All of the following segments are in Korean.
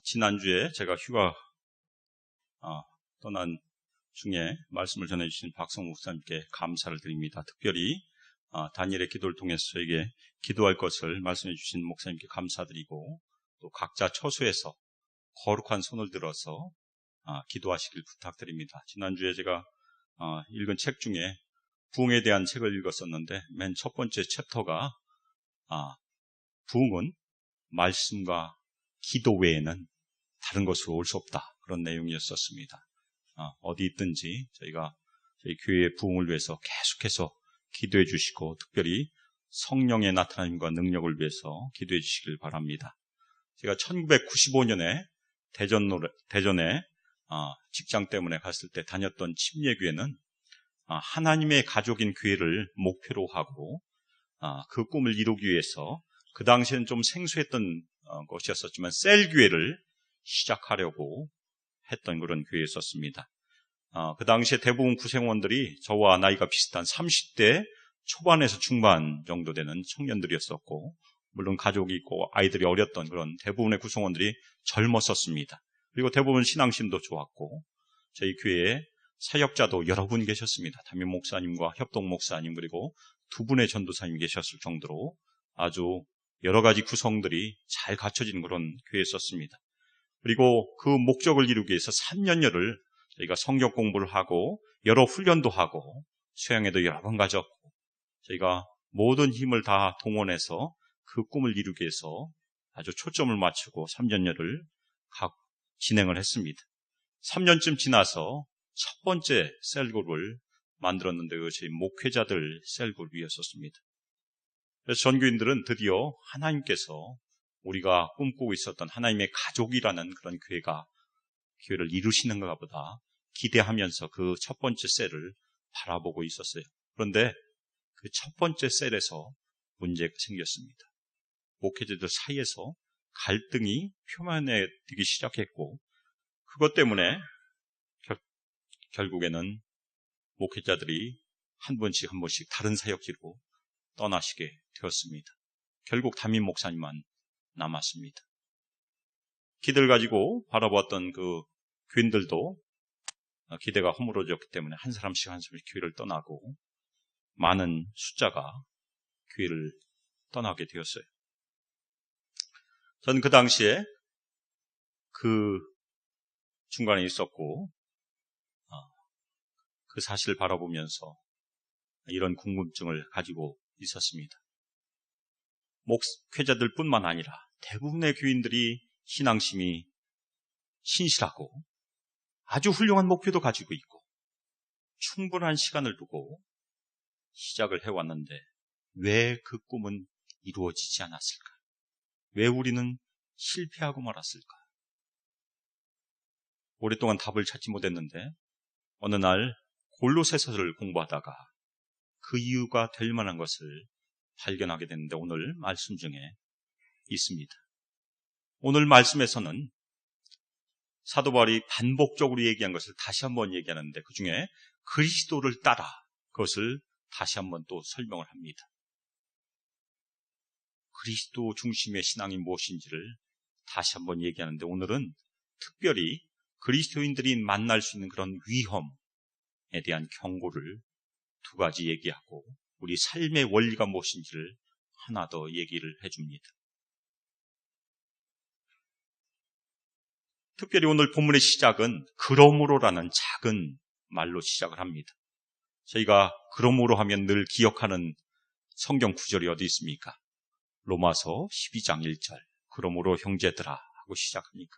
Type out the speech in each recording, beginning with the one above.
지난주에 제가 휴가 떠난 중에 말씀을 전해주신 박성우 목사님께 감사를 드립니다. 특별히 다니엘의 기도를 통해서 저에게 기도할 것을 말씀해 주신 목사님께 감사드리고, 또 각자 처소에서 거룩한 손을 들어서 기도하시길 부탁드립니다. 지난주에 제가 읽은 책 중에 부흥에 대한 책을 읽었었는데, 맨 첫 번째 챕터가 부흥은 말씀과 기도 외에는 다른 것으로 올 수 없다, 그런 내용이었었습니다. 어디 있든지 저희가 저희 교회의 부흥을 위해서 계속해서 기도해 주시고, 특별히 성령의 나타남과 능력을 위해서 기도해 주시길 바랍니다. 제가 1995년에 대전에 직장 때문에 갔을 때 다녔던 침례교회는 하나님의 가족인 교회를 목표로 하고 그 꿈을 이루기 위해서 그 당시에는 좀 생소했던 것이었었지만 셀교회를 시작하려고 했던 그런 교회였었습니다. 그 당시에 대부분 구성원들이 저와 나이가 비슷한 30대 초반에서 중반 정도 되는 청년들이었었고, 물론 가족이 있고 아이들이 어렸던 그런 대부분의 구성원들이 젊었었습니다. 그리고 대부분 신앙심도 좋았고, 저희 교회에 사역자도 여러 분 계셨습니다. 담임 목사님과 협동 목사님, 그리고 두 분의 전도사님 계셨을 정도로 아주 여러 가지 구성들이 잘 갖춰진 그런 교회였었습니다. 그리고 그 목적을 이루기 위해서 3년여를 저희가 성경 공부를 하고 여러 훈련도 하고 수양회도 여러 번 가졌고, 저희가 모든 힘을 다 동원해서 그 꿈을 이루기 위해서 아주 초점을 맞추고 3년여를 진행을 했습니다. 3년쯤 지나서 첫 번째 셀그룹을 만들었는데, 저희 목회자들 셀그룹이었었습니다. 그래서 전교인들은 드디어 하나님께서 우리가 꿈꾸고 있었던 하나님의 가족이라는 그런 교회를 이루시는가 보다 기대하면서 그 첫 번째 셀을 바라보고 있었어요. 그런데 그 첫 번째 셀에서 문제가 생겼습니다. 목회자들 사이에서 갈등이 표면에 뜨기 시작했고, 그것 때문에 결국에는 목회자들이 한 번씩 다른 사역지로 떠나시게 되었습니다. 결국 담임 목사님만 남았습니다. 기대를 가지고 바라보았던 그 교인들도 기대가 허물어졌기 때문에 한 사람씩 교회를 떠나고, 많은 숫자가 교회를 떠나게 되었어요. 저는 그 당시에 그 중간에 있었고, 그 사실을 바라보면서 이런 궁금증을 가지고 있었습니다. 목회자들 뿐만 아니라 대부분의 교인들이 신앙심이 신실하고 아주 훌륭한 목표도 가지고 있고 충분한 시간을 두고 시작을 해왔는데, 왜 그 꿈은 이루어지지 않았을까? 왜 우리는 실패하고 말았을까? 오랫동안 답을 찾지 못했는데, 어느 날 골로새서를 공부하다가 그 이유가 될 만한 것을 발견하게 됐는데, 오늘 말씀 중에 있습니다. 오늘 말씀에서는 사도 바울이 반복적으로 얘기한 것을 다시 한번 얘기하는데, 그 중에 그리스도를 따라, 그것을 다시 한번 또 설명을 합니다. 그리스도 중심의 신앙이 무엇인지를 다시 한번 얘기하는데, 오늘은 특별히 그리스도인들이 만날 수 있는 그런 위험에 대한 경고를 두 가지 얘기하고, 우리 삶의 원리가 무엇인지를 하나 더 얘기를 해줍니다. 특별히 오늘 본문의 시작은 그러므로라는 작은 말로 시작을 합니다. 저희가 그러므로 하면 늘 기억하는 성경 구절이 어디 있습니까? 로마서 12장 1절, 그러므로 형제들아 하고 시작합니까?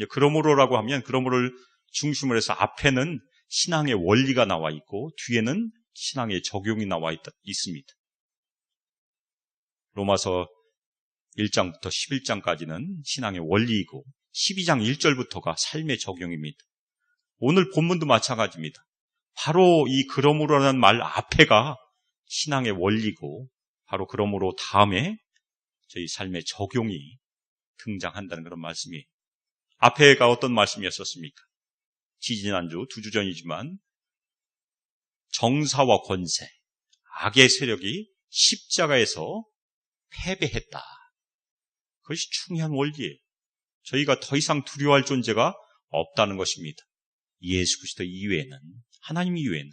그러므로라고 하면 그러므로를 중심으로 해서 앞에는 신앙의 원리가 나와 있고 뒤에는 신앙의 적용이 나와 있습니다. 로마서 1장부터 11장까지는 신앙의 원리이고 12장 1절부터가 삶의 적용입니다. 오늘 본문도 마찬가지입니다. 바로 이 그러므로라는 말 앞에가 신앙의 원리고, 바로 그러므로 다음에 저희 삶의 적용이 등장한다는 그런 말씀이에요. 앞에가 어떤 말씀이었습니까? 지지난주, 2주 전이지만 정사와 권세, 악의 세력이 십자가에서 패배했다. 그것이 중요한 원리예요. 저희가 더 이상 두려워할 존재가 없다는 것입니다. 예수 그리스도 이외에는, 하나님 이외에는.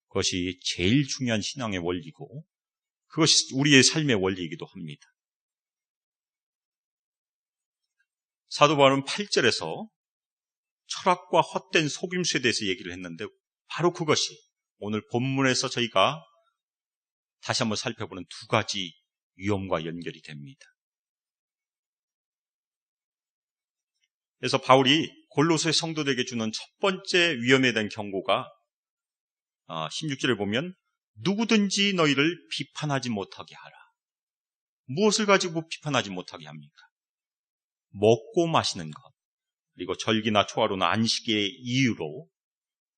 그것이 제일 중요한 신앙의 원리고 그것이 우리의 삶의 원리이기도 합니다. 사도 바울은 8절에서 철학과 헛된 속임수에 대해서 얘기를 했는데 바로 그것이 오늘 본문에서 저희가 다시 한번 살펴보는 두 가지 위험과 연결이 됩니다. 그래서 바울이 골로새 성도들에게 주는 첫 번째 위험에 대한 경고가 16절에 보면 누구든지 너희를 비판하지 못하게 하라. 무엇을 가지고 비판하지 못하게 합니까? 먹고 마시는 것, 그리고 절기나 초하루나 안식의 이유로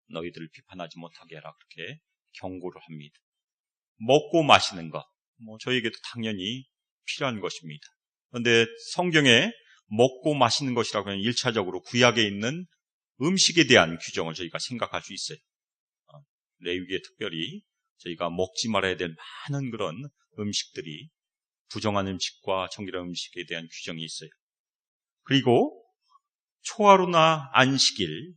너희들을 비판하지 못하게 하라. 그렇게 경고를 합니다. 먹고 마시는 것, 저에게도 당연히 필요한 것입니다. 그런데 성경에 먹고 마시는 것이라고 하면 1차적으로 구약에 있는 음식에 대한 규정을 저희가 생각할 수 있어요. 레위기에 특별히 저희가 먹지 말아야 될 많은 그런 음식들이 부정한 음식과 정결한 음식에 대한 규정이 있어요. 그리고 초하루나 안식일,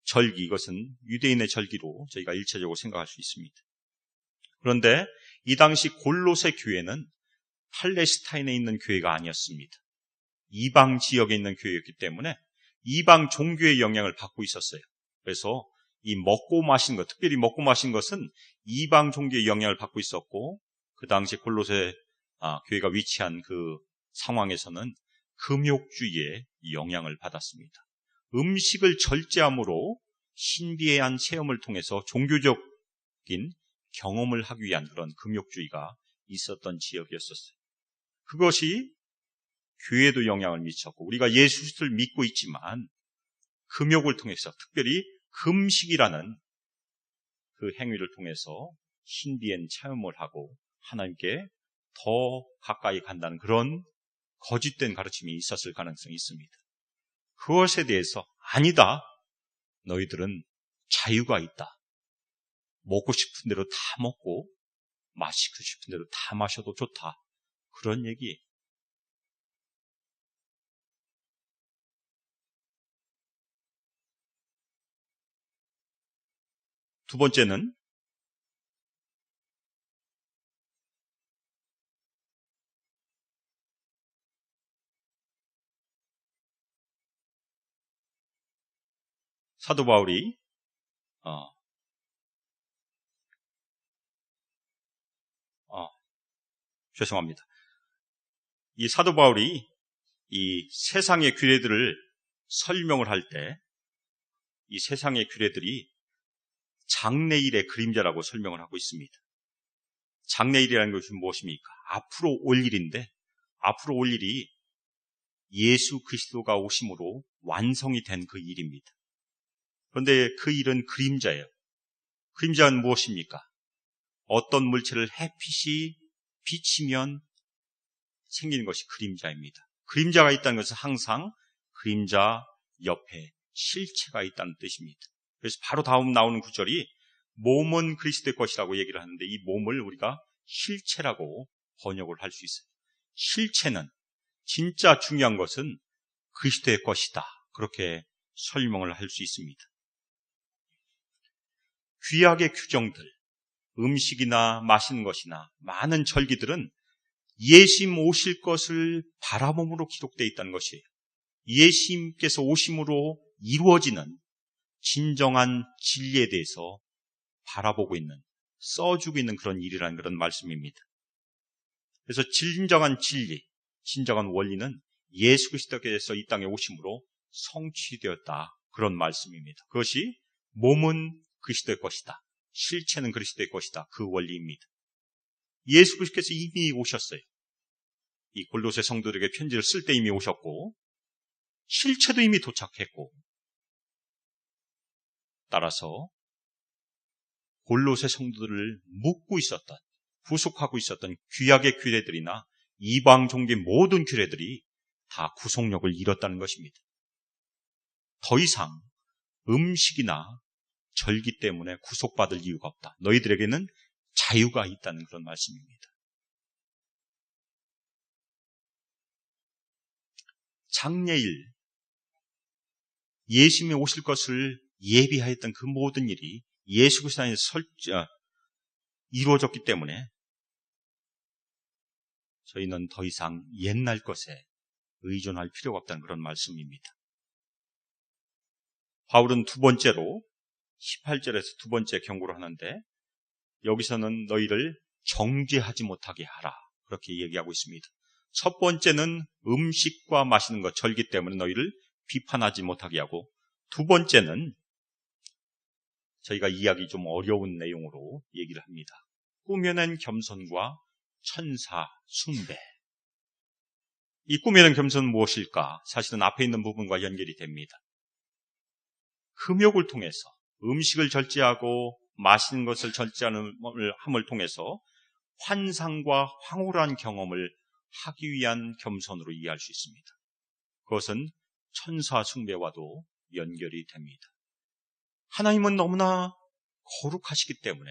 절기, 이것은 유대인의 절기로 저희가 1차적으로 생각할 수 있습니다. 그런데 이 당시 골로새 교회는 팔레스타인에 있는 교회가 아니었습니다. 이방 지역에 있는 교회였기 때문에 이방 종교의 영향을 받고 있었어요. 그래서 이 먹고 마신 것, 특별히 먹고 마신 것은 이방 종교의 영향을 받고 있었고 그 당시 골로새 교회가 위치한 그 상황에서는 금욕주의의 영향을 받았습니다. 음식을 절제함으로 신비한 체험을 통해서 종교적인 경험을 하기 위한 그런 금욕주의가 있었던 지역이었었어요. 그것이 교회에도 영향을 미쳤고 우리가 예수 그리스도를 믿고 있지만 금욕을 통해서 특별히 금식이라는 그 행위를 통해서 신비한 체험을 하고 하나님께 더 가까이 간다는 그런 거짓된 가르침이 있었을 가능성이 있습니다. 그것에 대해서 아니다. 너희들은 자유가 있다. 먹고 싶은 대로 다 먹고 마시고 싶은 대로 다 마셔도 좋다. 그런 얘기. 두 번째는 사도 바울이 죄송합니다. 이 사도 바울이 이 세상의 규례들을 설명을 할 때 이 세상의 규례들이 장래일의 그림자라고 설명을 하고 있습니다. 장래일이라는 것이 무엇입니까? 앞으로 올 일인데 앞으로 올 일이 예수 그리스도가 오심으로 완성이 된 그 일입니다. 그런데 그 일은 그림자예요. 그림자는 무엇입니까? 어떤 물체를 햇빛이 비치면 생기는 것이 그림자입니다. 그림자가 있다는 것은 항상 그림자 옆에 실체가 있다는 뜻입니다. 그래서 바로 다음 나오는 구절이 몸은 그리스도의 것이라고 얘기를 하는데 이 몸을 우리가 실체라고 번역을 할 수 있어요. 실체는 진짜 중요한 것은 그리스도의 것이다. 그렇게 설명을 할 수 있습니다. 구약의 규정들, 음식이나 마시는 것이나 많은 절기들은 예수님 오실 것을 바라봄으로 기록되어 있다는 것이에요. 예수님께서 오심으로 이루어지는 진정한 진리에 대해서 바라보고 있는, 써주고 있는 그런 일이라는 그런 말씀입니다. 그래서 진정한 진리, 진정한 원리는 예수 그리스도께서 이 땅에 오심으로 성취되었다. 그런 말씀입니다. 그것이 몸은 그리스도의 것이다. 실체는 그리스도의 것이다. 그 원리입니다. 예수 그리스도께서 이미 오셨어요. 이 골로새 성도들에게 편지를 쓸 때 이미 오셨고 실체도 이미 도착했고 따라서 골로새 성도들을 묶고 있었던, 구속하고 있었던 구약의 규례들이나 이방 종교의 모든 규례들이 다 구속력을 잃었다는 것입니다. 더 이상 음식이나 절기 때문에 구속받을 이유가 없다. 너희들에게는 자유가 있다는 그런 말씀입니다. 장래일 예수님이 오실 것을 예비하였던 그 모든 일이 예수 그리스도 안에서 이루어졌기 때문에 저희는 더 이상 옛날 것에 의존할 필요가 없다는 그런 말씀입니다. 바울은 두 번째로 18절에서 두 번째 경고를 하는데 여기서는 너희를 정죄하지 못하게 하라 그렇게 얘기하고 있습니다. 첫 번째는 음식과 마시는 것, 절기 때문에 너희를 비판하지 못하게 하고, 두 번째는 저희가 이해하기 좀 어려운 내용으로 얘기를 합니다. 꾸며낸 겸손과 천사 숭배. 이 꾸며낸 겸손은 무엇일까? 사실은 앞에 있는 부분과 연결이 됩니다. 금욕을 통해서 음식을 절제하고 마시는 것을 절제함을 통해서 환상과 황홀한 경험을 하기 위한 겸손으로 이해할 수 있습니다. 그것은 천사 숭배와도 연결이 됩니다. 하나님은 너무나 거룩하시기 때문에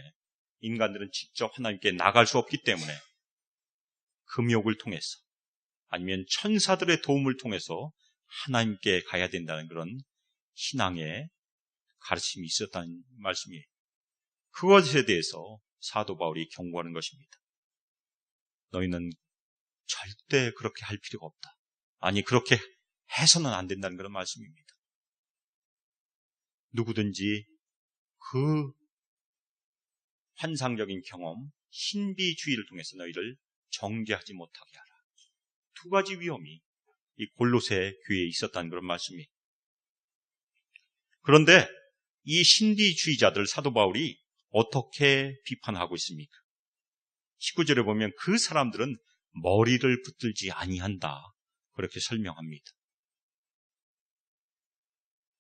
인간들은 직접 하나님께 나갈 수 없기 때문에 금욕을 통해서 아니면 천사들의 도움을 통해서 하나님께 가야 된다는 그런 신앙의 가르침이 있었다는 말씀이에요. 그것에 대해서 사도 바울이 경고하는 것입니다. 너희는 절대 그렇게 할 필요가 없다. 아니, 그렇게 해서는 안 된다는 그런 말씀입니다. 누구든지 그 환상적인 경험, 신비주의를 통해서 너희를 정죄하지 못하게 하라. 두 가지 위험이 이 골로새 교회에 있었다는 그런 말씀이에요. 그런데 이 신비주의자들 사도 바울이 어떻게 비판하고 있습니까? 19절에 보면 그 사람들은 머리를 붙들지 아니한다. 그렇게 설명합니다.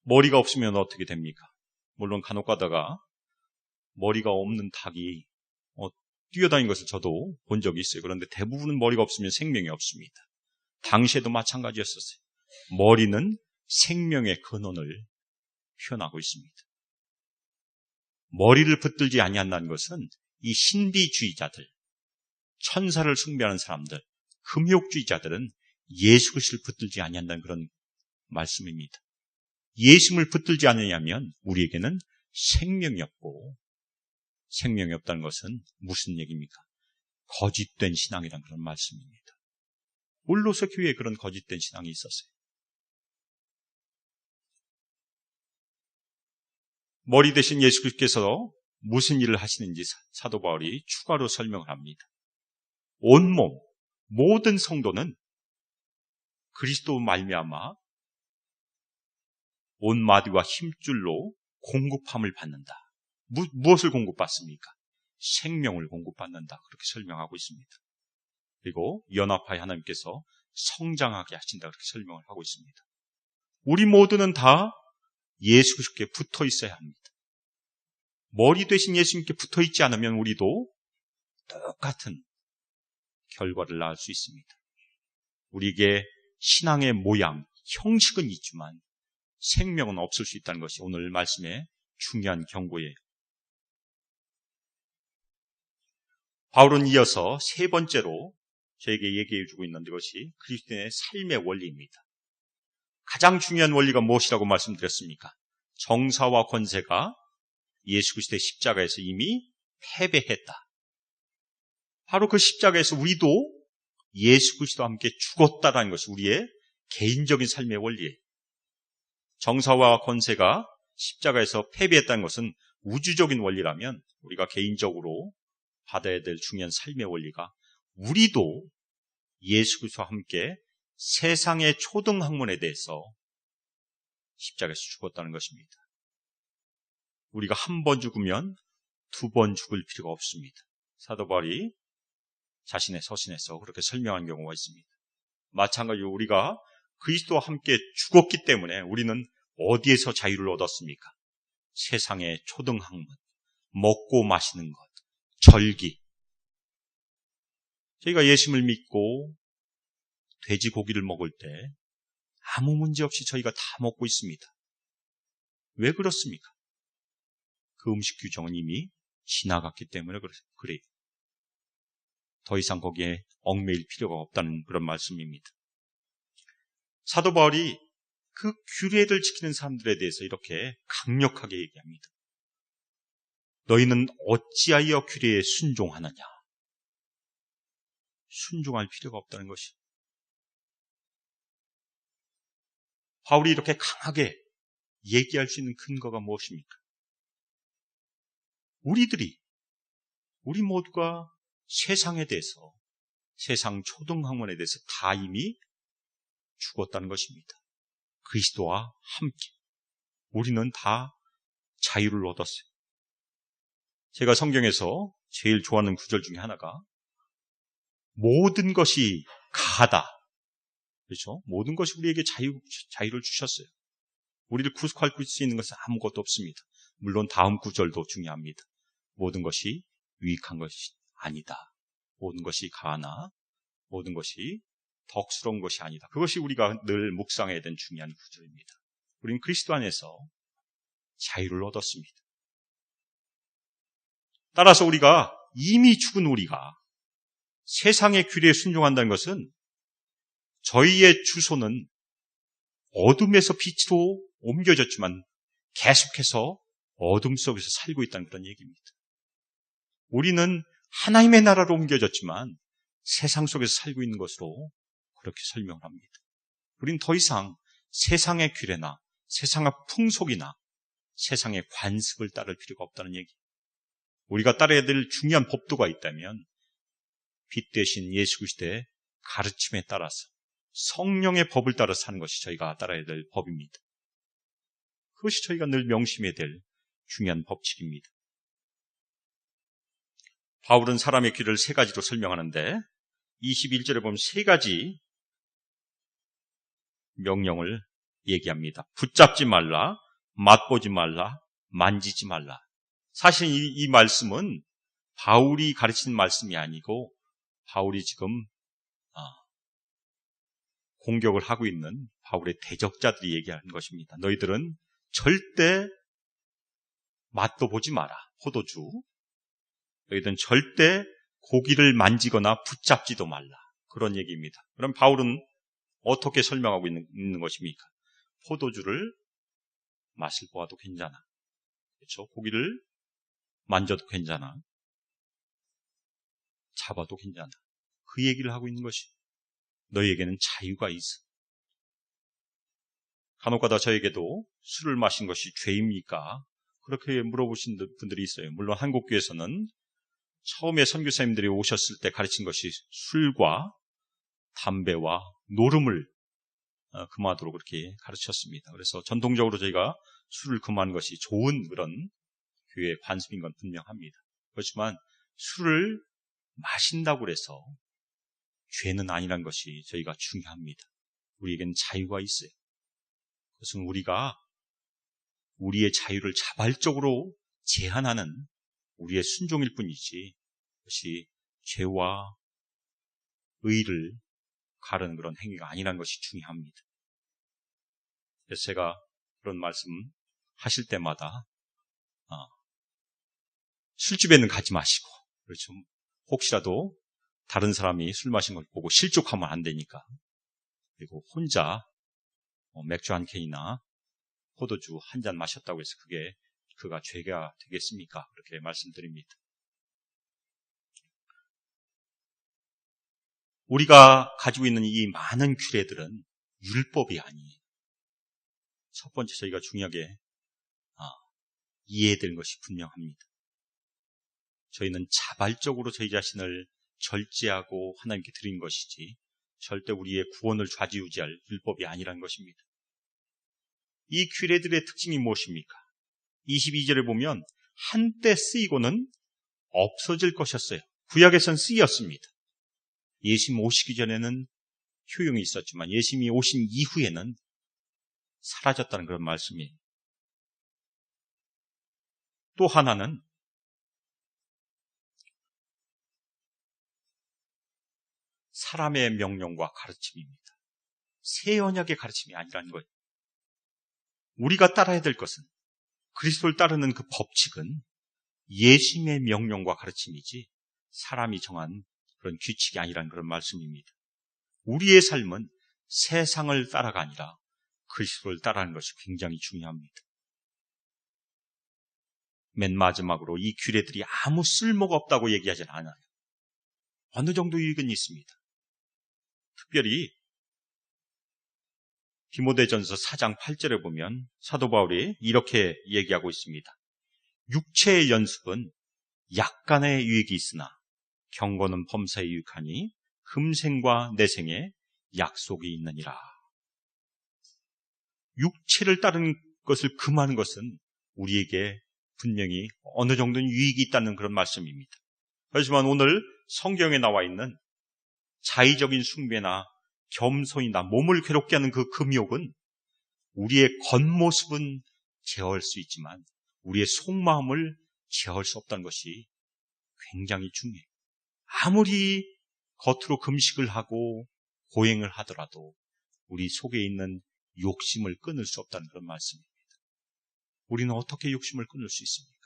머리가 없으면 어떻게 됩니까? 물론 간혹 가다가 머리가 없는 닭이 뛰어다니는 것을 저도 본 적이 있어요. 그런데 대부분은 머리가 없으면 생명이 없습니다. 당시에도 마찬가지였었어요. 머리는 생명의 근원을 표현하고 있습니다. 머리를 붙들지 아니한다는 것은 이 신비주의자들, 천사를 숭배하는 사람들, 금욕주의자들은 예수 그리스도를 붙들지 아니한다는 그런 말씀입니다. 예수를 붙들지 않느냐면 우리에게는 생명이 없고, 생명이 없다는 것은 무슨 얘기입니까? 거짓된 신앙이라는 그런 말씀입니다. 골로새 교회에 그런 거짓된 신앙이 있었어요. 머리 대신 예수 그리스도께서 무슨 일을 하시는지 사도 바울이 추가로 설명을 합니다. 온몸, 모든 성도는 그리스도 말미암아 온마디와 힘줄로 공급함을 받는다. 무엇을 공급받습니까? 생명을 공급받는다. 그렇게 설명하고 있습니다. 그리고 연합하여 하나님께서 성장하게 하신다. 그렇게 설명을 하고 있습니다. 우리 모두는 다 예수 그리스도께 붙어 있어야 합니다. 머리 대신 예수님께 붙어 있지 않으면 우리도 똑같은 결과를 낳을 수 있습니다. 우리에게 신앙의 모양, 형식은 있지만 생명은 없을 수 있다는 것이 오늘 말씀의 중요한 경고예요. 바울은 이어서 세 번째로 저에게 얘기해 주고 있는 것이 그리스도인의 삶의 원리입니다. 가장 중요한 원리가 무엇이라고 말씀드렸습니까? 정사와 권세가 예수 그리스도의 십자가에서 이미 패배했다. 바로 그 십자가에서 우리도 예수 그리스도와 함께 죽었다라는 것이 우리의 개인적인 삶의 원리예요. 정사와 권세가 십자가에서 패배했다는 것은 우주적인 원리라면 우리가 개인적으로 받아야 될 중요한 삶의 원리가 우리도 예수 그리스도와 함께 세상의 초등 학문에 대해서 십자가에서 죽었다는 것입니다. 우리가 한 번 죽으면 두 번 죽을 필요가 없습니다. 사도 바울이 자신의 서신에서 그렇게 설명한 경우가 있습니다. 마찬가지로 우리가 그리스도와 함께 죽었기 때문에 우리는 어디에서 자유를 얻었습니까? 세상의 초등 학문, 먹고 마시는 것, 절기. 저희가 예수님을 믿고 돼지고기를 먹을 때 아무 문제 없이 저희가 다 먹고 있습니다. 왜 그렇습니까? 그 음식 규정은 이미 지나갔기 때문에 그래요. 더 이상 거기에 얽매일 필요가 없다는 그런 말씀입니다. 사도 바울이 그 규례를 지키는 사람들에 대해서 이렇게 강력하게 얘기합니다. 너희는 어찌하여 규례에 순종하느냐? 순종할 필요가 없다는 것이. 바울이 이렇게 강하게 얘기할 수 있는 근거가 무엇입니까? 우리 모두가 세상에 대해서, 세상 초등학문에 대해서 다 이미 죽었다는 것입니다. 그리스도와 함께 우리는 다 자유를 얻었어요. 제가 성경에서 제일 좋아하는 구절 중에 하나가 모든 것이 가하다. 그렇죠? 모든 것이 우리에게 자유를 주셨어요. 우리를 구속할 수 있는 것은 아무것도 없습니다. 물론 다음 구절도 중요합니다. 모든 것이 유익한 것이 아니다. 모든 것이 가하나 모든 것이 덕스러운 것이 아니다. 그것이 우리가 늘 묵상해야 되는 중요한 구절입니다. 우리는 그리스도 안에서 자유를 얻었습니다. 따라서 우리가 이미 죽은 우리가 세상의 규례에 순종한다는 것은 저희의 주소는 어둠에서 빛으로 옮겨졌지만 계속해서 어둠 속에서 살고 있다는 그런 얘기입니다. 우리는 하나님의 나라로 옮겨졌지만 세상 속에서 살고 있는 것으로 그렇게 설명을 합니다. 우리는 더 이상 세상의 규례나 세상의 풍속이나 세상의 관습을 따를 필요가 없다는 얘기. 우리가 따라야 될 중요한 법도가 있다면 빛 대신 예수 그리스도의 가르침에 따라서 성령의 법을 따라 사는 것이 저희가 따라야 될 법입니다. 그것이 저희가 늘 명심해야 될 중요한 법칙입니다. 바울은 사람의 길을 세 가지로 설명하는데 21절에 보면 세 가지 명령을 얘기합니다. 붙잡지 말라, 맛보지 말라, 만지지 말라. 사실 이 말씀은 바울이 가르친 말씀이 아니고 바울이 지금 공격을 하고 있는 바울의 대적자들이 얘기하는 것입니다. 너희들은 절대 맛도 보지 마라. 포도주. 너희들은 절대 고기를 만지거나 붙잡지도 말라. 그런 얘기입니다. 그럼 바울은 어떻게 설명하고 있는 것입니까? 포도주를 맛을 보아도 괜찮아. 그렇죠? 고기를 만져도 괜찮아. 잡아도 괜찮아. 그 얘기를 하고 있는 것이 너희에게는 자유가 있어. 간혹가다 저에게도 술을 마신 것이 죄입니까? 그렇게 물어보신 분들이 있어요. 물론 한국교회에서는 처음에 선교사님들이 오셨을 때 가르친 것이 술과 담배와 노름을 금하도록 그렇게 가르쳤습니다. 그래서 전통적으로 저희가 술을 금하는 것이 좋은 그런 교회의 관습인 건 분명합니다. 그렇지만 술을 마신다고 해서 죄는 아니란 것이 저희가 중요합니다. 우리에겐 자유가 있어요. 그것은 우리가 우리의 자유를 자발적으로 제한하는 우리의 순종일 뿐이지 그것이 죄와 의를 가르는 그런 행위가 아니라는 것이 중요합니다. 그래서 제가 그런 말씀 하실 때마다 술집에는 가지 마시고 그렇죠. 혹시라도 다른 사람이 술 마신 걸 보고 실족하면 안 되니까 그리고 혼자 맥주 한 캔이나 포도주 한 잔 마셨다고 해서 그가 죄가 되겠습니까? 그렇게 말씀드립니다. 우리가 가지고 있는 이 많은 규례들은 율법이 아니에요. 첫 번째 저희가 중요하게 이해해야 되는 것이 분명합니다. 저희는 자발적으로 저희 자신을 절제하고 하나님께 드린 것이지 절대 우리의 구원을 좌지우지할 율법이 아니라는 것입니다. 이 규례들의 특징이 무엇입니까? 22절에 보면 한때 쓰이고는 없어질 것이었어요. 구약에선 쓰였습니다. 예수님 오시기 전에는 효용이 있었지만 예수님이 오신 이후에는 사라졌다는 그런 말씀이에요. 또 하나는 사람의 명령과 가르침입니다. 새 언약의 가르침이 아니라는 거예요. 우리가 따라야 될 것은 그리스도를 따르는 그 법칙은 예수님의 명령과 가르침이지 사람이 정한 그런 규칙이 아니라는 그런 말씀입니다. 우리의 삶은 세상을 따라가 아니라 그리스도를 따라하는 것이 굉장히 중요합니다. 맨 마지막으로 이 규례들이 아무 쓸모가 없다고 얘기하지는 않아요. 어느 정도 유익은 있습니다. 특별히 디모데전서 4장 8절에 보면 사도 바울이 이렇게 얘기하고 있습니다. 육체의 연습은 약간의 유익이 있으나 경건은 범사에 유익하니 금생과 내생에 약속이 있느니라. 육체를 따르는 것을 금하는 것은 우리에게 분명히 어느 정도는 유익이 있다는 그런 말씀입니다. 하지만 오늘 성경에 나와 있는 자의적인 숭배나 겸손이나 몸을 괴롭게 하는 그 금욕은 우리의 겉모습은 제어할 수 있지만 우리의 속마음을 제어할 수 없다는 것이 굉장히 중요해요. 아무리 겉으로 금식을 하고 고행을 하더라도 우리 속에 있는 욕심을 끊을 수 없다는 그런 말씀입니다. 우리는 어떻게 욕심을 끊을 수 있습니까?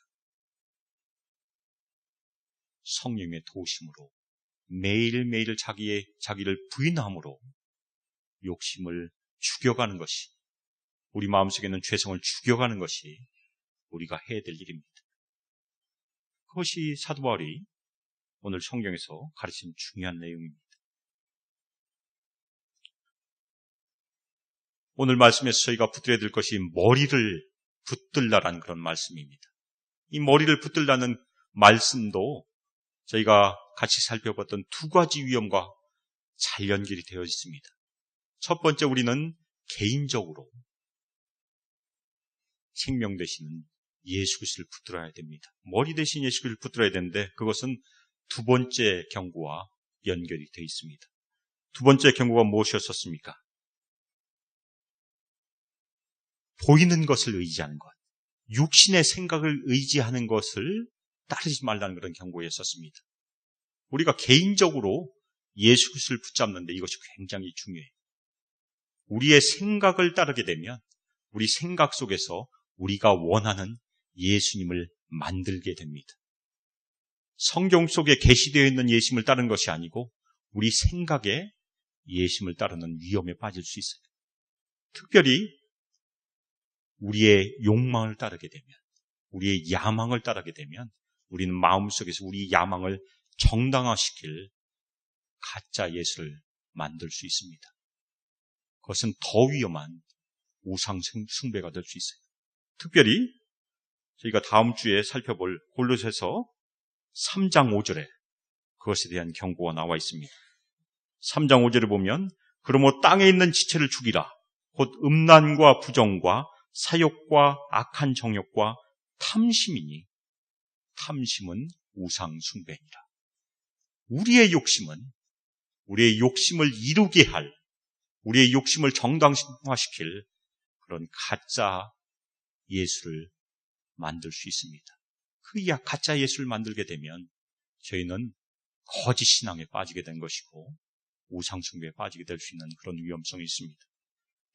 성령의 도우심으로 매일매일 자기를 부인함으로 욕심을 죽여가는 것이, 우리 마음속에 있는 죄성을 죽여가는 것이 우리가 해야 될 일입니다. 그것이 사도 바울이 오늘 성경에서 가르친 중요한 내용입니다. 오늘 말씀에서 저희가 붙들어야 될 것이 머리를 붙들라라는 그런 말씀입니다. 이 머리를 붙들라는 말씀도 저희가 같이 살펴봤던 두 가지 위험과 잘 연결이 되어 있습니다. 첫 번째, 우리는 개인적으로 생명 되시는 예수 그리스도를 붙들어야 됩니다. 머리 대신 예수 그리스도를 붙들어야 되는데 그것은 두 번째 경고와 연결이 되어 있습니다. 두 번째 경고가 무엇이었습니까? 보이는 것을 의지하는 것, 육신의 생각을 의지하는 것을 따르지 말라는 그런 경고였었습니다. 우리가 개인적으로 예수 그리스도를 붙잡는데 이것이 굉장히 중요해요. 우리의 생각을 따르게 되면 우리 생각 속에서 우리가 원하는 예수님을 만들게 됩니다. 성경 속에 계시되어 있는 예수님을 따르는 것이 아니고 우리 생각에 예수님을 따르는 위험에 빠질 수 있어요. 특별히 우리의 욕망을 따르게 되면, 우리의 야망을 따르게 되면 우리는 마음속에서 우리 야망을 정당화시킬 가짜 예수를 만들 수 있습니다. 그것은 더 위험한 우상 숭배가 될 수 있어요. 특별히 저희가 다음 주에 살펴볼 골로새서 3장 5절에 그것에 대한 경고가 나와 있습니다. 3장 5절을 보면 그러므로 땅에 있는 지체를 죽이라. 곧 음란과 부정과 사욕과 악한 정욕과 탐심이니 탐심은 우상 숭배니라. 우리의 욕심을 이루게 할, 우리의 욕심을 정당화시킬 그런 가짜 예수를 만들 수 있습니다. 그 가짜 예수를 만들게 되면 저희는 거짓 신앙에 빠지게 된 것이고 우상 숭배에 빠지게 될 수 있는 그런 위험성이 있습니다.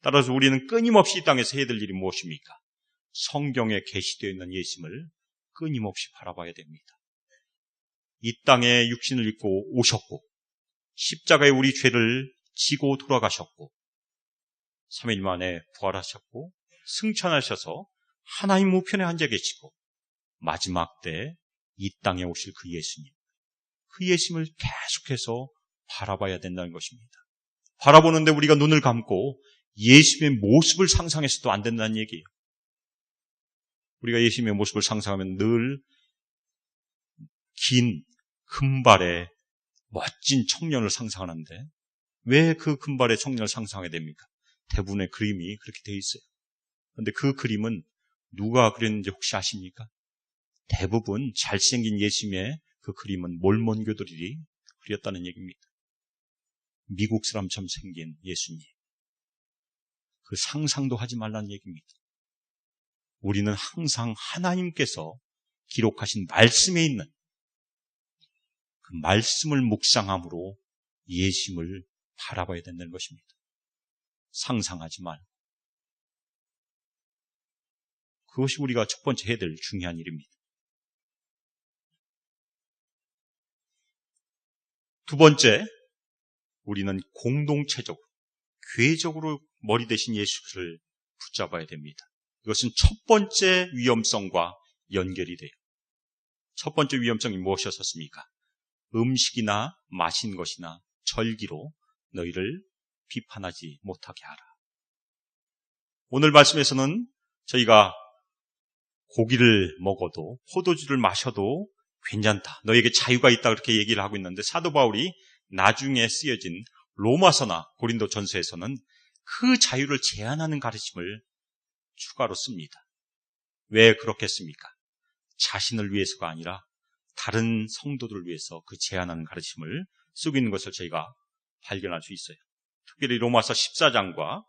따라서 우리는 끊임없이 이 땅에서 해야 될 일이 무엇입니까? 성경에 계시되어 있는 예수님을 끊임없이 바라봐야 됩니다. 이 땅에 육신을 입고 오셨고 십자가에 우리 죄를 지고 돌아가셨고 3일 만에 부활하셨고 승천하셔서 하나님 우편에 앉아 계시고 마지막 때 이 땅에 오실 그 예수님, 그 예수님을 계속해서 바라봐야 된다는 것입니다. 바라보는데 우리가 눈을 감고 예수님의 모습을 상상해서도 안 된다는 얘기예요. 우리가 예수님의 모습을 상상하면 늘 긴 금발의 멋진 청년을 상상하는데 왜 그 금발의 청년을 상상하게 됩니까? 대부분의 그림이 그렇게 되어 있어요. 그런데 그 그림은 누가 그렸는지 혹시 아십니까? 대부분 잘생긴 예수님의 그 그림은 몰몬교들이 그렸다는 얘기입니다. 미국 사람처럼 생긴 예수님. 그 상상도 하지 말라는 얘기입니다. 우리는 항상 하나님께서 기록하신 말씀에 있는 그 말씀을 묵상함으로 예수님을 바라봐야 된다는 것입니다. 상상하지 말고. 그것이 우리가 첫 번째 해야 될 중요한 일입니다. 두 번째, 우리는 공동체적으로, 교회적으로 머리 대신 예수를 붙잡아야 됩니다. 이것은 첫 번째 위험성과 연결이 돼요. 첫 번째 위험성이 무엇이었습니까? 음식이나 마신 것이나 절기로 너희를 비판하지 못하게 하라. 오늘 말씀에서는 저희가 고기를 먹어도 포도주를 마셔도 괜찮다. 너에게 자유가 있다. 그렇게 얘기를 하고 있는데 사도 바울이 나중에 쓰여진 로마서나 고린도 전서에서는 그 자유를 제한하는 가르침을 추가로 씁니다. 왜 그렇겠습니까? 자신을 위해서가 아니라 다른 성도들을 위해서 그 제한하는 가르침을 쓰고 있는 것을 저희가 발견할 수 있어요. 특별히 로마서 14장과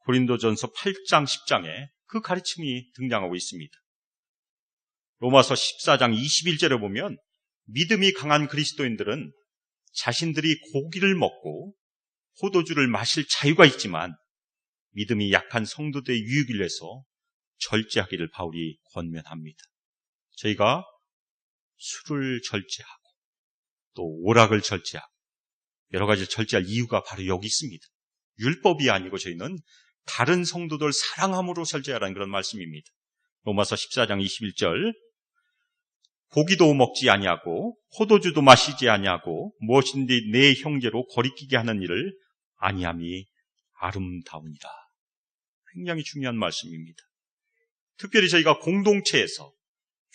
고린도전서 8장, 10장에 그 가르침이 등장하고 있습니다. 로마서 14장 21절에 보면 믿음이 강한 그리스도인들은 자신들이 고기를 먹고 포도주를 마실 자유가 있지만 믿음이 약한 성도들의 유익을 위해서 절제하기를 바울이 권면합니다. 저희가 술을 절제하고 또 오락을 절제하고 여러 가지 절제할 이유가 바로 여기 있습니다. 율법이 아니고 저희는 다른 성도들 사랑함으로 절제하라는 그런 말씀입니다. 로마서 14장 21절 고기도 먹지 아니하고 포도주도 마시지 아니하고 무엇인지 내 형제로 거리끼게 하는 일을 아니함이 아름다우니라. 굉장히 중요한 말씀입니다. 특별히 저희가 공동체에서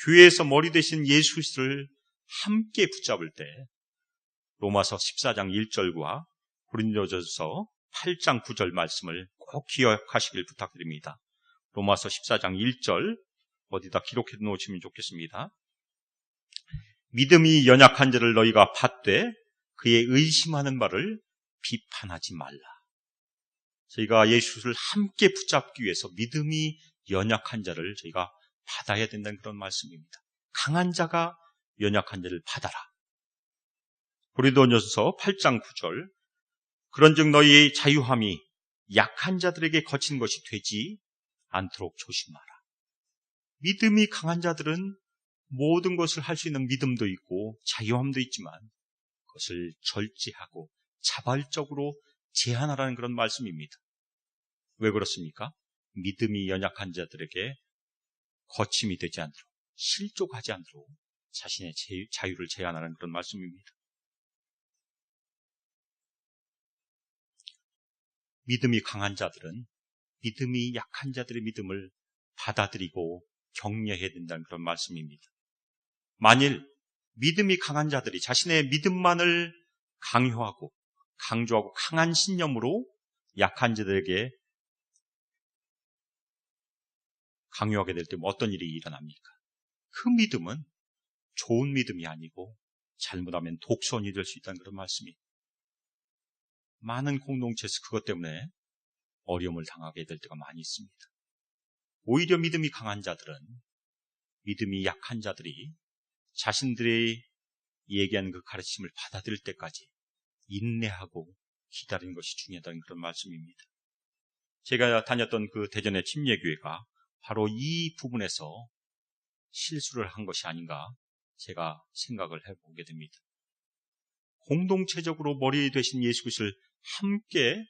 교회에서 머리 대신 예수 그리스도를 함께 붙잡을 때 로마서 14장 1절과 고린도전서 8장 9절 말씀을 꼭 기억하시길 부탁드립니다. 로마서 14장 1절 어디다 기록해 놓으시면 좋겠습니다. 믿음이 연약한 자를 너희가 받되 그의 의심하는 바를 비판하지 말라. 저희가 예수를 함께 붙잡기 위해서 믿음이 연약한 자를 저희가 받아야 된다는 그런 말씀입니다. 강한 자가 연약한 자를 받아라. 고린도전서 8장 9절 그런즉 너희의 자유함이 약한 자들에게 거친 것이 되지 않도록 조심하라. 믿음이 강한 자들은 모든 것을 할 수 있는 믿음도 있고 자유함도 있지만 그것을 절제하고 자발적으로 제한하라는 그런 말씀입니다. 왜 그렇습니까? 믿음이 연약한 자들에게 거침이 되지 않도록 실족하지 않도록 자신의 자유를 제한하는 그런 말씀입니다. 믿음이 강한 자들은 믿음이 약한 자들의 믿음을 받아들이고 격려해야 된다는 그런 말씀입니다. 만일 믿음이 강한 자들이 자신의 믿음만을 강요하고 강조하고 강한 신념으로 약한 자들에게 강요하게 될 때 어떤 일이 일어납니까? 그 믿음은 좋은 믿음이 아니고 잘못하면 독선이 될 수 있다는 그런 말씀입니다. 많은 공동체에서 그것 때문에 어려움을 당하게 될 때가 많이 있습니다. 오히려 믿음이 강한 자들은 믿음이 약한 자들이 자신들이 얘기한 그 가르침을 받아들일 때까지 인내하고 기다리는 것이 중요하다는 그런 말씀입니다. 제가 다녔던 그 대전의 침례교회가 바로 이 부분에서 실수를 한 것이 아닌가 제가 생각을 해보게 됩니다. 공동체적으로 머리 되신 예수 그리스도를 함께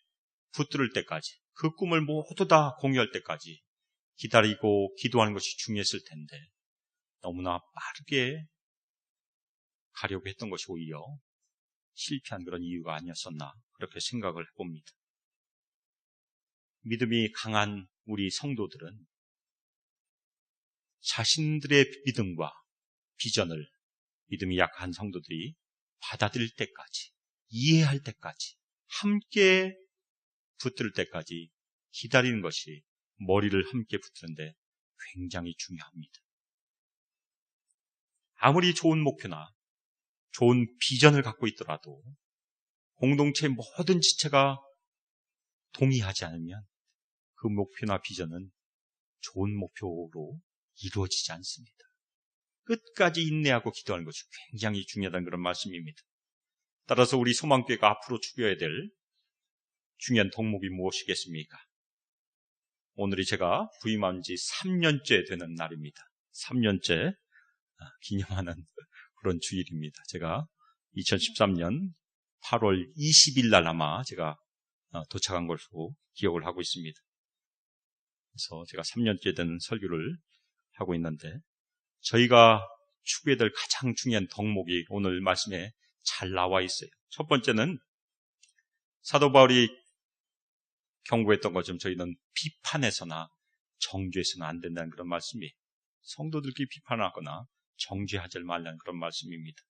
붙들 때까지 그 꿈을 모두 다 공유할 때까지 기다리고 기도하는 것이 중요했을 텐데 너무나 빠르게 가려고 했던 것이 오히려 실패한 그런 이유가 아니었었나 그렇게 생각을 해봅니다. 믿음이 강한 우리 성도들은 자신들의 믿음과 비전을 믿음이 약한 성도들이 받아들일 때까지 이해할 때까지 함께 붙들 때까지 기다리는 것이 머리를 함께 붙드는데 굉장히 중요합니다. 아무리 좋은 목표나 좋은 비전을 갖고 있더라도 공동체의 모든 지체가 동의하지 않으면 그 목표나 비전은 좋은 목표로 이루어지지 않습니다. 끝까지 인내하고 기도하는 것이 굉장히 중요하다는 그런 말씀입니다. 따라서 우리 소망교회가 앞으로 추구해야 될 중요한 덕목이 무엇이겠습니까? 오늘이 제가 부임한 지 3년째 되는 날입니다. 3년째 기념하는 그런 주일입니다. 제가 2013년 8월 20일 날 아마 제가 도착한 것으로 기억을 하고 있습니다. 그래서 제가 3년째 된 설교를 하고 있는데 저희가 추구해야 될 가장 중요한 덕목이 오늘 말씀에 잘 나와 있어요. 첫 번째는 사도 바울이 경고했던 것처럼 저희는 비판해서나 정죄해서는 안 된다는 그런 말씀이, 성도들끼리 비판하거나 정죄하지 말라는 그런 말씀입니다.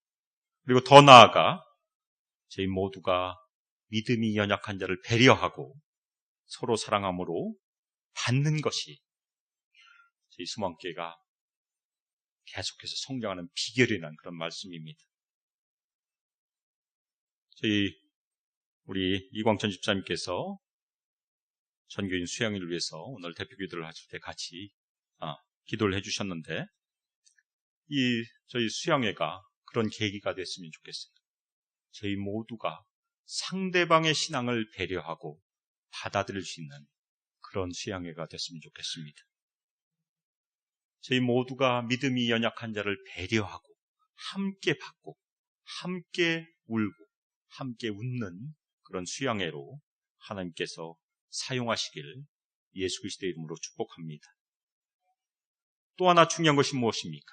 그리고 더 나아가 저희 모두가 믿음이 연약한 자를 배려하고 서로 사랑함으로 받는 것이 저희 수목교회가 계속해서 성장하는 비결이라는 그런 말씀입니다. 우리 이광천 집사님께서 전교인 수양일을 위해서 오늘 대표 기도를 하실 때 같이 기도를 해주셨는데, 저희 수양회가 그런 계기가 됐으면 좋겠어요. 저희 모두가 상대방의 신앙을 배려하고 받아들일 수 있는 그런 수양회가 됐으면 좋겠습니다. 저희 모두가 믿음이 연약한 자를 배려하고 함께 받고 함께 울고 함께 웃는 그런 수양회로 하나님께서 사용하시길 예수 그리스도의 이름으로 축복합니다. 또 하나 중요한 것이 무엇입니까?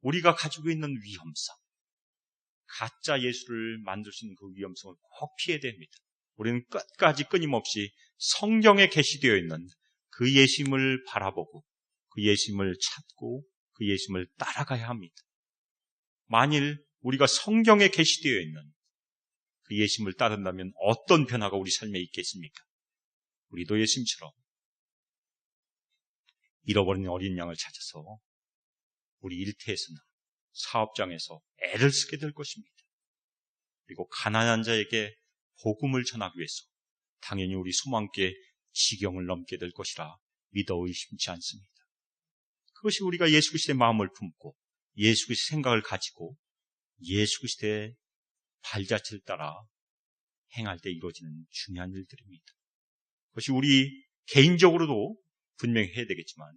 우리가 가지고 있는 위험성, 가짜 예수를 만들 수 있는 그 위험성을 꼭 피해야 됩니다. 우리는 끝까지 끊임없이 성경에 계시되어 있는 그 예수님을 바라보고 그 예수님을 찾고 그 예수님을 따라가야 합니다. 만일 우리가 성경에 계시되어 있는 그 예수님을 따른다면 어떤 변화가 우리 삶에 있겠습니까? 우리도 예수님처럼 잃어버린 어린 양을 찾아서 우리 일터에서나 사업장에서 애를 쓰게 될 것입니다. 그리고 가난한 자에게 복음을 전하기 위해서 당연히 우리 소망교회 지경을 넘게 될 것이라 믿어 의심치 않습니다. 그것이 우리가 예수 그리스도의 마음을 품고 예수 그리스도의 생각을 가지고 예수 그리스도의 발자취를 따라 행할 때 이루어지는 중요한 일들입니다. 그것이 우리 개인적으로도 분명히 해야 되겠지만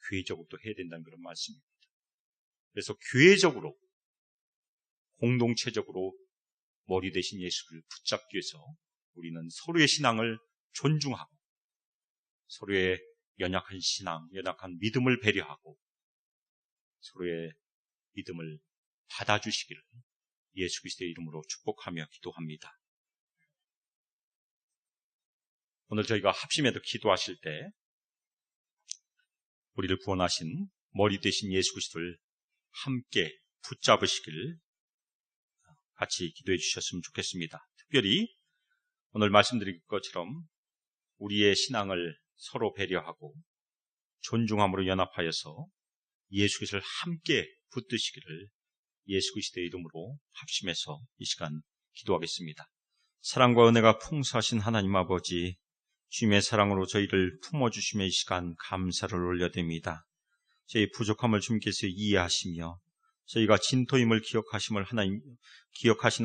교회적으로도 해야 된다는 그런 말씀입니다. 그래서 교회적으로 공동체적으로 머리 대신 예수를 붙잡기 위해서 우리는 서로의 신앙을 존중하고 서로의 연약한 신앙, 연약한 믿음을 배려하고 서로의 믿음을 받아주시기를 예수 그리스도의 이름으로 축복하며 기도합니다. 오늘 저희가 합심해서 기도하실 때 우리를 구원하신 머리 대신 예수 그리스도를 함께 붙잡으시길 같이 기도해 주셨으면 좋겠습니다. 특별히 오늘 말씀드린 것처럼 우리의 신앙을 서로 배려하고 존중함으로 연합하여서 예수 그리스도를 함께 붙드시기를 예수 그리스도의 이름으로 합심해서 이 시간 기도하겠습니다. 사랑과 은혜가 풍성하신 하나님 아버지, 주님의 사랑으로 저희를 품어주심의 이 시간 감사를 올려드립니다. 저희 부족함을 주님께서 이해하시며 저희가 진토임을 기억하시는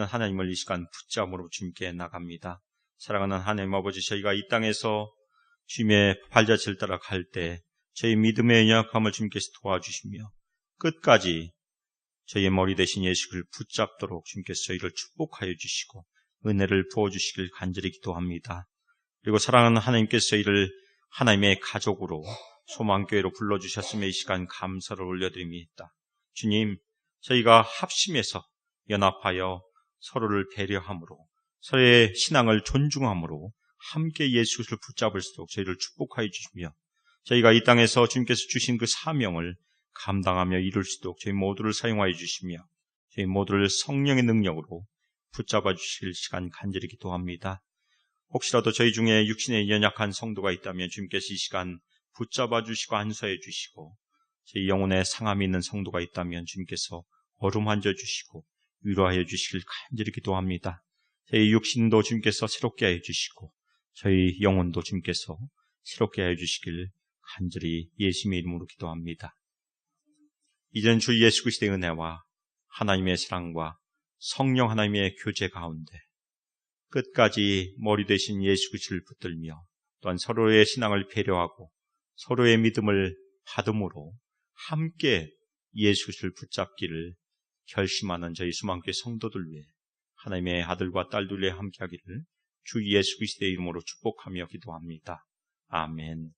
하나님을 이 시간 붙잡으로 주님께 나갑니다. 사랑하는 하나님 아버지, 저희가 이 땅에서 주님의 발자취를 따라 갈 때 저희 믿음의 연약함을 주님께서 도와주시며 끝까지 저희의 머리 대신 예수를 붙잡도록 주님께서 저희를 축복하여 주시고 은혜를 부어주시길 간절히 기도합니다. 그리고 사랑하는 하나님께서 저희를 하나님의 가족으로 소망교회로 불러주셨음에 이 시간 감사를 올려드립니다. 주님, 저희가 합심해서 연합하여 서로를 배려함으로 서로의 신앙을 존중함으로 함께 예수를 붙잡을 수 있도록 저희를 축복하여 주시며 저희가 이 땅에서 주님께서 주신 그 사명을 감당하며 이룰 수 있도록 저희 모두를 사용하여 주시며 저희 모두를 성령의 능력으로 붙잡아 주실 시간 간절히 기도합니다. 혹시라도 저희 중에 육신에 연약한 성도가 있다면 주님께서 이 시간 붙잡아 주시고 안수해 주시고 저희 영혼에 상함이 있는 성도가 있다면 주님께서 어루만져 주시고 위로하여 주시길 간절히 기도합니다. 저희 육신도 주님께서 새롭게 하여 주시고 저희 영혼도 주님께서 새롭게 하여 주시길 간절히 예수님의 이름으로 기도합니다. 이제는 주 예수 그리스도의 은혜와 하나님의 사랑과 성령 하나님의 교제 가운데 끝까지 머리 대신 예수 그리스도를 붙들며 또한 서로의 신앙을 배려하고 서로의 믿음을 받음으로 함께 예수 그리스도를 붙잡기를 결심하는 저희 수망교회 성도들 위해 하나님의 아들과 딸들 위해 함께하기를 주 예수 그리스도의 이름으로 축복하며 기도합니다. 아멘.